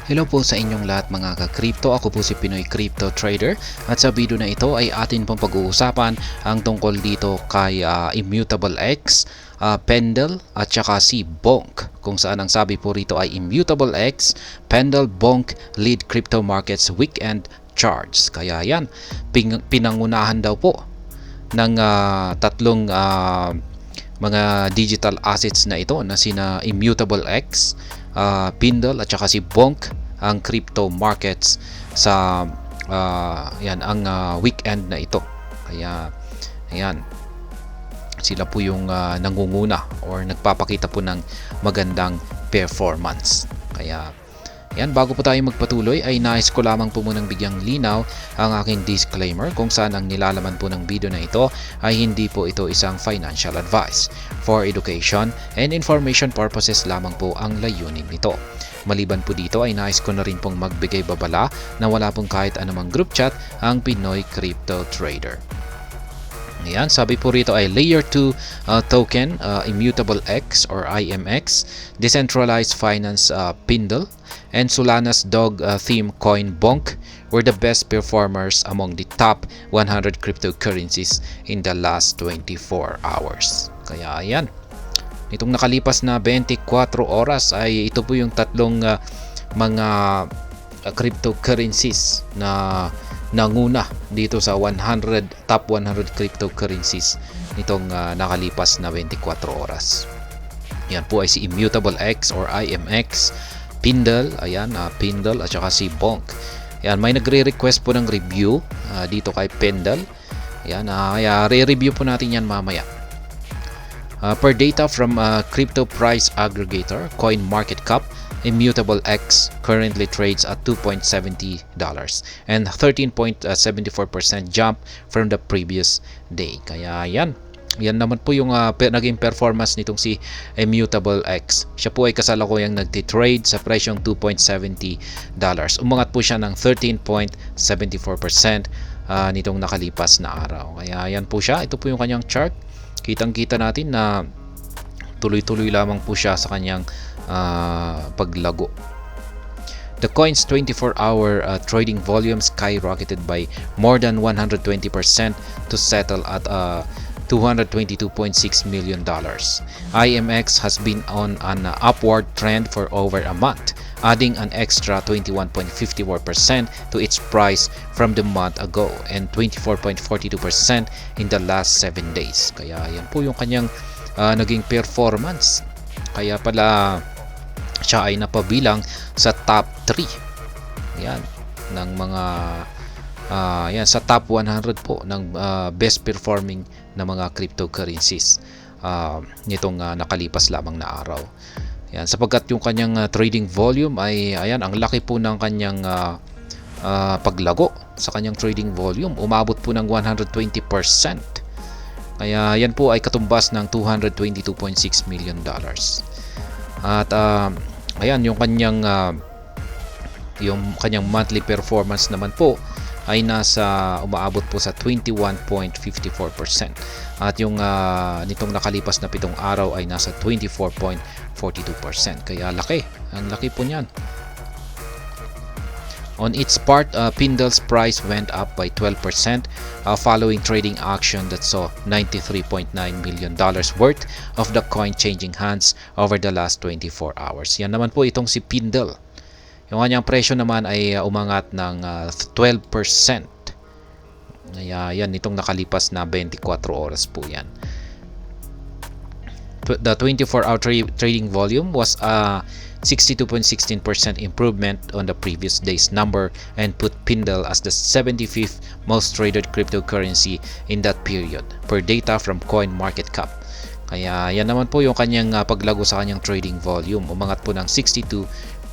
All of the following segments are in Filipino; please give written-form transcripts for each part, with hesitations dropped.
Hello po sa inyong lahat mga ka-crypto. Ako po si Pinoy Crypto Trader at sa video na ito ay atin pong pag-uusapan ang tungkol dito kay Immutable X, Pendle at saka si Bonk, kung saan ang sabi po rito ay Immutable X, Pendle, Bonk lead crypto markets weekend charts. Kaya yan, pinangunahan daw po ng tatlong mga digital assets na ito na sina Immutable X, Pendle at saka si Bonk ang crypto markets sa yan ang weekend na ito. Kaya ayan, sila po yung nangunguna or nagpapakita po ng magandang performance. Kaya yan, bago po tayo magpatuloy ay nais ko lamang po munang bigyang linaw ang aking disclaimer kung saan ang nilalaman po ng video na ito ay hindi po ito isang financial advice. For education and information purposes lamang po ang layunin nito. Maliban po dito ay nais ko na rin pong magbigay babala na wala pong kahit anumang group chat ang Pinoy Crypto Trader. Ayan, sabi po rito ay Layer 2 token, Immutable X or IMX, Decentralized Finance Pendle, and Solana's dog theme coin Bonk were the best performers among the top 100 cryptocurrencies in the last 24 hours. Kaya ayan, nitong nakalipas na 24 oras ay ito po yung tatlong mga cryptocurrencies na nanguna dito sa top 100 cryptocurrencies nitong nakalipas na 24 oras. Yan po ay si Immutable X or IMX, Pendle, ayan, Pendle at saka si Bonk. Yan, may nagre-request po ng review dito kay Pendle. Yan, re-review po natin yan mamaya. Per data from crypto price aggregator CoinMarketCap, Immutable X currently trades at $2.70 and 13.74% jump from the previous day. Kaya yan naman po yung naging performance nitong si Immutable X. Siya po ay kasalukuyang nagtitrade sa presyong $2.70. Umangat po siya ng 13.74% nitong nakalipas na araw. Kaya yan po siya. Ito po yung kanyang chart. Kitang-kita natin na tuloy-tuloy lamang po siya sa kanyang paglago. The coin's 24-hour trading volume skyrocketed by more than 120% to settle at $222.6 million. IMX has been on an upward trend for over a month, adding an extra 21.54% to its price from the month ago and 24.42% in the last 7 days. Kaya yan po yung kanyang naging performance. Kaya pala siya ay napabilang sa top 3 yan ng mga yan sa top 100 po ng best performing na mga cryptocurrencies nitong nakalipas lamang na araw. Yan, sapagkat yung kanyang trading volume ay ayan, ang laki po ng kanyang paglago sa kanyang trading volume, umabot po ng 120%. Kaya yan po ay katumbas ng $222.6 million. At ayan, yung kanyang monthly performance naman po ay umaabot po sa 21.54%. At yung nitong nakalipas na 7 araw ay nasa 24.42%. Kaya laki. Ang laki po niyan. On its part, Pendle's price went up by 12% following trading action that saw $93.9 million worth of the coin changing hands over the last 24 hours. Yan naman po itong si Pendle. Yung kanyang presyo naman ay umangat ng 12%. Kaya yan, itong nakalipas na 24 oras po yan. The 24-hour trading volume was 62.16% improvement on the previous day's number and put Pendle as the 75th most traded cryptocurrency in that period per data from CoinMarketCap. Kaya yan naman po yung kanyang paglago sa kanyang trading volume, umangat po ng 62.16%.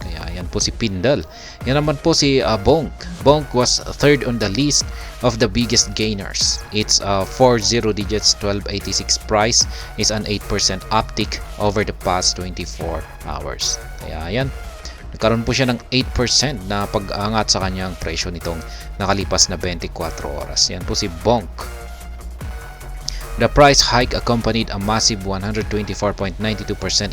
Kaya yan po si Pendle. Yan naman po si Bonk. Bonk was third on the list of the biggest gainers. Its 40 digits 1286 price is an 8% uptick over the past 24 hours. Kaya yan, nagkaroon po siya ng 8% na pag-angat sa kanyang presyo nitong nakalipas na 24 oras. Yan po si Bonk. The price hike accompanied a massive 124.92%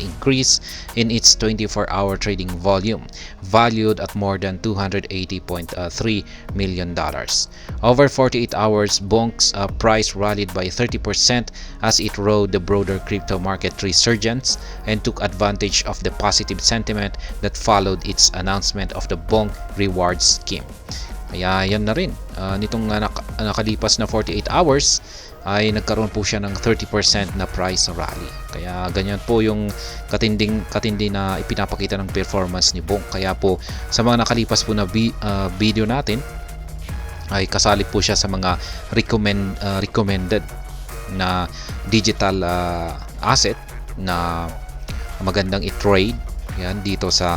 increase in its 24-hour trading volume, valued at more than $280.3 million. Over 48 hours, Bonk's price rallied by 30% as it rode the broader crypto market resurgence and took advantage of the positive sentiment that followed its announcement of the Bonk Rewards Scheme. Kaya yan na rin, nitong nakalipas na 48 hours ay nagkaroon po siya ng 30% na price rally. Kaya ganyan po yung katindi na ipinapakita ng performance ni Bonk. Kaya po sa mga nakalipas po na video natin ay kasali po siya sa mga recommended na digital asset na magandang i-trade yan dito sa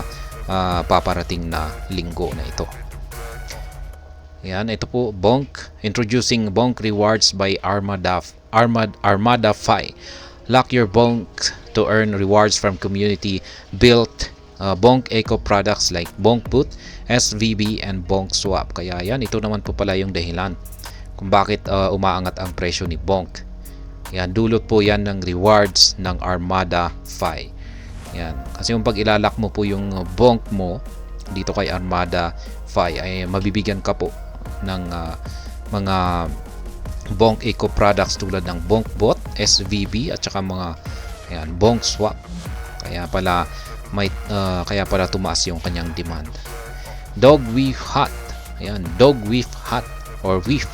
paparating na linggo na ito. Yan, ito po Bonk, introducing Bonk Rewards by Armada Fi. Lock your Bonk to earn rewards from community built Bonk Eco products like Bonk Put, SVB, and Bonk Swap. Kaya yan, ito naman po pala yung dahilan kung bakit umaangat ang presyo ni Bonk. Yan, dulot po yan ng rewards ng Armada Fi. Yan, kasi yung pag ilalak mo po yung Bonk mo dito kay Armada Fi ay mabibigyan ka po ng mga Bonk Eco products tulad ng Bonk Bot, SVB, at saka mga ayan, Bonk Swap. Kaya pala tumaas yung kanyang demand. Dog Weave Hut. Ayan, Dog Weave Hut or Weave.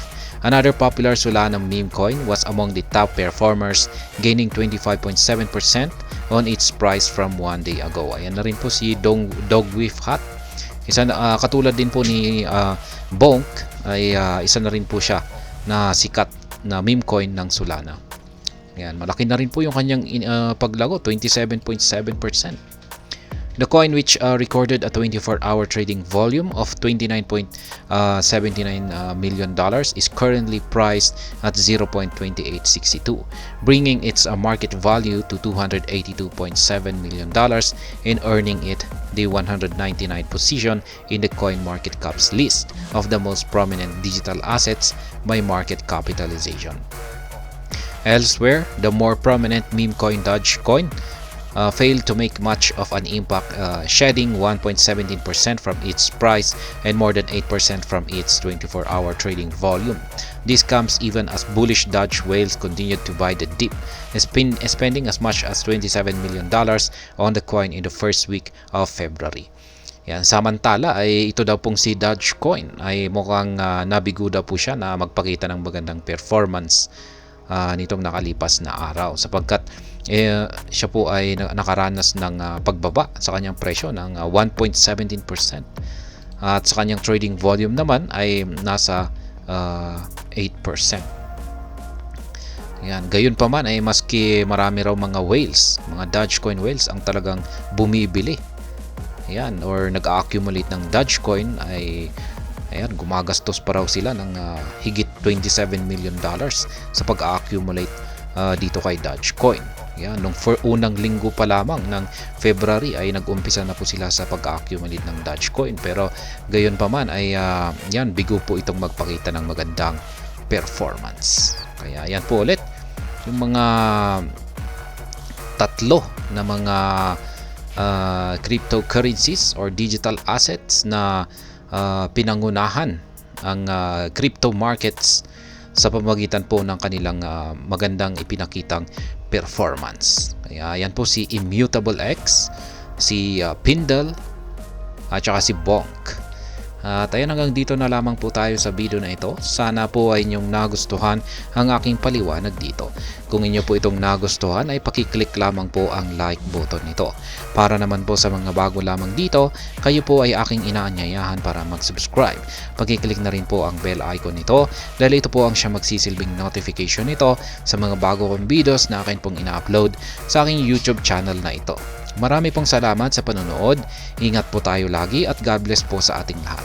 Another popular Solana meme coin was among the top performers, gaining 25.7% on its price from one day ago. Ayan na rin po si Dog Weave Hut. Isa katulad din po ni Bonk ay isa na rin po siya na sikat na meme coin ng Solana. Ayan, malaki na rin po yung kanyang paglago, 27.7%. The coin, which recorded a 24-hour trading volume of $29.79 million, is currently priced at 0.2862, bringing its market value to $282.7 million and earning it the 199th position in the CoinMarketCap's list of the most prominent digital assets by market capitalization. Elsewhere, the more prominent meme coin Dogecoin failed to make much of an impact, shedding 1.17% from its price and more than 8% from its 24-hour trading volume. This comes even as bullish Doge whales continued to buy the dip, spending as much as $27 million on the coin in the first week of February. Yan, samantala ay ito daw pong si Dogecoin ay mukhang nabigo daw po siya na magpakita ng magandang performance nitong nakalipas na araw, sapagkat siya po ay nakaranas ng pagbaba sa kanyang presyo ng 1.17%, at sa kanyang trading volume naman ay nasa 8%. Yan, gayon pa man ay maski marami raw mga whales, mga Dogecoin whales ang talagang bumibili yan or nag-accumulate ng Dogecoin, ay ayan, gumagastos pa raw sila ng higit $27 million sa pag-accumulate dito kay Dogecoin. Yan, nung unang linggo pa lamang ng February ay nag-umpisa na po sila sa pag-accumulate ng Dogecoin, pero gayon pa man ay yan, bigo po itong magpakita ng magandang performance. Kaya yan po ulit yung mga tatlo na mga cryptocurrencies or digital assets na pinangunahan ang crypto markets sa pamamagitan po ng kanilang magandang ipinakitang performance. Kaya yan po si Immutable X, si Pindle, at saka si Bonk. At ayan, hanggang dito na lamang po tayo sa video na ito. Sana po ay inyong nagustuhan ang aking paliwanag dito. Kung inyo po itong nagustuhan ay pakiclick lamang po ang like button nito. Para naman po sa mga bago lamang dito, kayo po ay aking inaanyayahan para mag-subscribe. Pakiclick na rin po ang bell icon nito dahil ito po ang siya magsisilbing notification nito sa mga bago kong videos na akin pong ina-upload sa aking YouTube channel na ito. Marami pong salamat sa panonood. Ingat po tayo lagi at God bless po sa ating lahat.